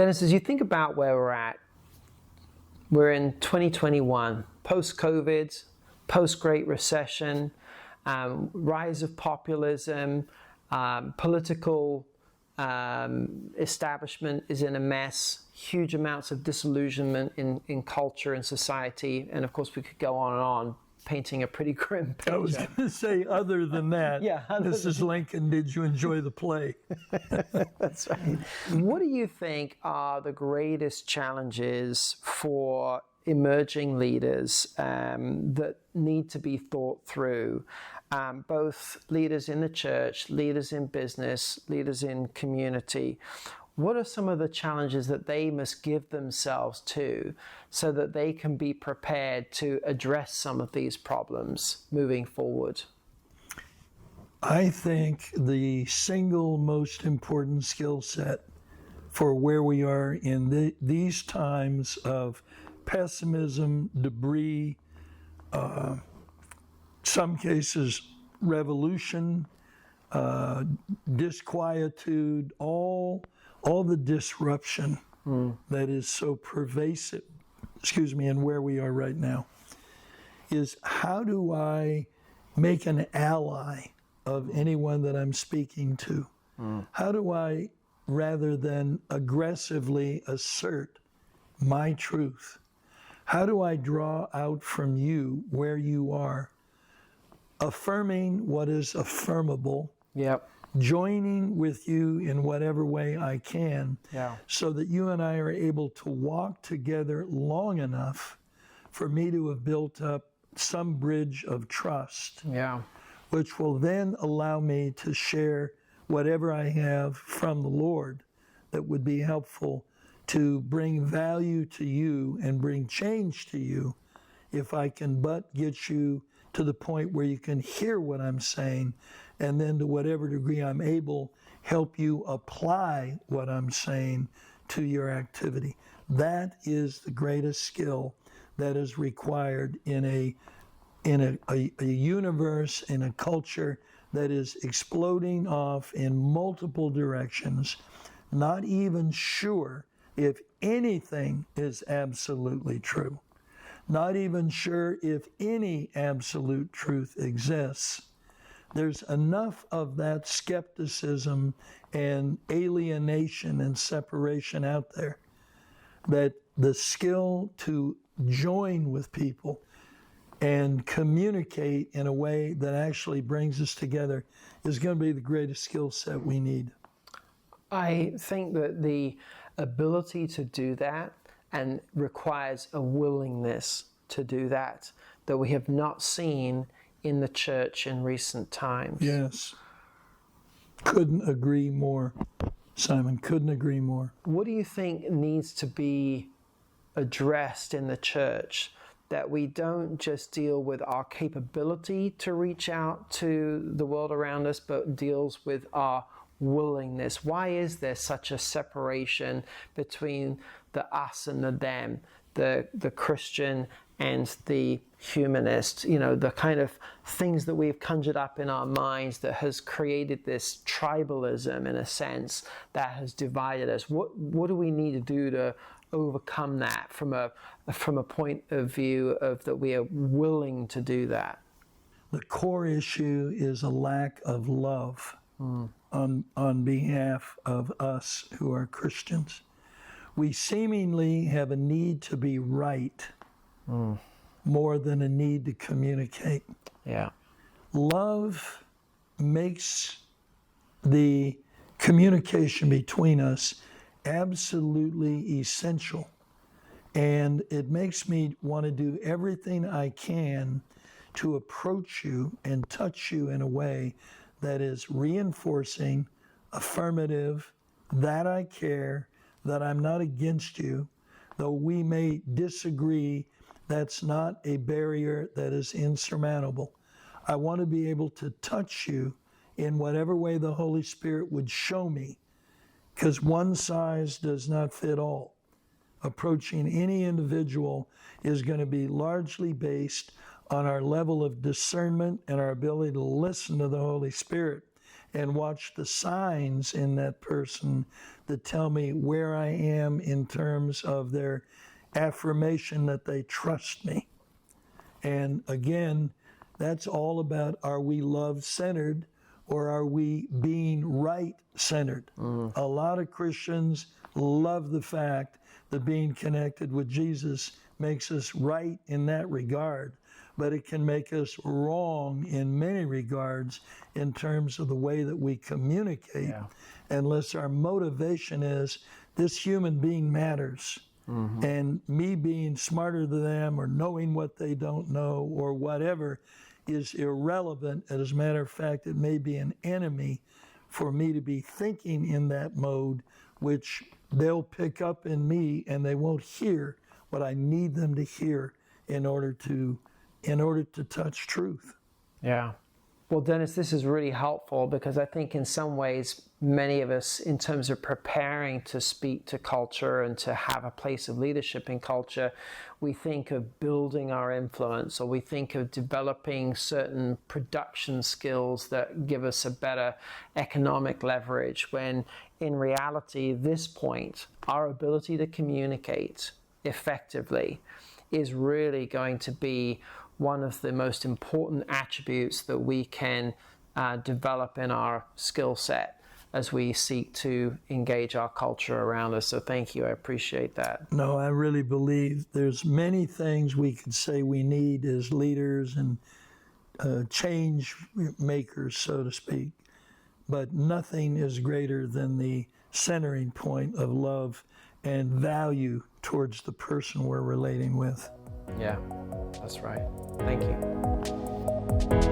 Dennis, as you think about where we're at, we're in 2021, post-COVID, post-Great Recession, rise of populism, political establishment is in a mess, huge amounts of disillusionment in culture and society, and of course we could go on and on, painting a pretty grim picture. I was going to say, other than that, Mrs. Lincoln, did you enjoy the play? That's right. What do you think are the greatest challenges for emerging leaders that need to be thought through? Both leaders in the church, leaders in business, leaders in community. What are some of the challenges that they must give themselves to so that they can be prepared to address some of these problems moving forward? I think the single most important skill set for where we are in these times of pessimism, debris, some cases revolution, disquietude, all the disruption that is so pervasive, in where we are right now, is how do I make an ally of anyone that I'm speaking to? How do I, rather than aggressively assert my truth, how do I draw out from you where you are, affirming what is affirmable, joining with you in whatever way I can, so that you and I are able to walk together long enough for me to have built up some bridge of trust, which will then allow me to share whatever I have from the Lord that would be helpful to bring value to you and bring change to you, if I can but get you to the point where you can hear what I'm saying, and then to whatever degree I'm able, help you apply what I'm saying to your activity. That is the greatest skill that is required in a universe, in a culture that is exploding off in multiple directions, not even sure if anything is absolutely true, not even sure if any absolute truth exists. There's enough of that skepticism and alienation and separation out there that the skill to join with people and communicate in a way that actually brings us together is going to be the greatest skill set we need. I think that the ability to do that and requires a willingness to do that we have not seen in the church in recent times. Yes. Couldn't agree more, Simon. Couldn't agree more. What do you think needs to be addressed in the church, that we don't just deal with our capability to reach out to the world around us, but deals with our willingness? Why is there such a separation between the us and the them, the Christian and the humanist, the kind of things that we've conjured up in our minds that has created this tribalism, in a sense, that has divided us? What do we need to do to overcome that from a point of view of that we are willing to do that? The core issue is a lack of love on behalf of us who are Christians. We seemingly have a need to be right more than a need to communicate. Love makes the communication between us absolutely essential, and it makes me want to do everything I can to approach you and touch you in a way that is reinforcing, affirmative, that I care, that I'm not against you. Though we may disagree, that's not a barrier that is insurmountable. I want to be able to touch you in whatever way the Holy Spirit would show me, because one size does not fit all. Approaching any individual is going to be largely based on our level of discernment and our ability to listen to the Holy Spirit and watch the signs in that person that tell me where I am in terms of their affirmation that they trust me. And again, that's all about, are we love-centered or are we being right-centered? A lot of Christians love the fact that being connected with Jesus makes us right in that regard, but it can make us wrong in many regards in terms of the way that we communicate, unless our motivation is this human being matters. And me being smarter than them or knowing what they don't know or whatever is irrelevant. As a matter of fact, it may be an enemy for me to be thinking in that mode, which they'll pick up in me and they won't hear what I need them to hear in order to touch truth. Yeah. Well, Dennis, this is really helpful because I think in some ways, many of us, in terms of preparing to speak to culture and to have a place of leadership in culture, we think of building our influence, or we think of developing certain production skills that give us a better economic leverage, when in reality, this point, our ability to communicate effectively is really going to be one of the most important attributes that we can develop in our skill set as we seek to engage our culture around us. So thank you, I appreciate that. No, I really believe there's many things we could say we need as leaders and change makers, so to speak, but nothing is greater than the centering point of love and value towards the person we're relating with. Yeah, that's right. Thank you.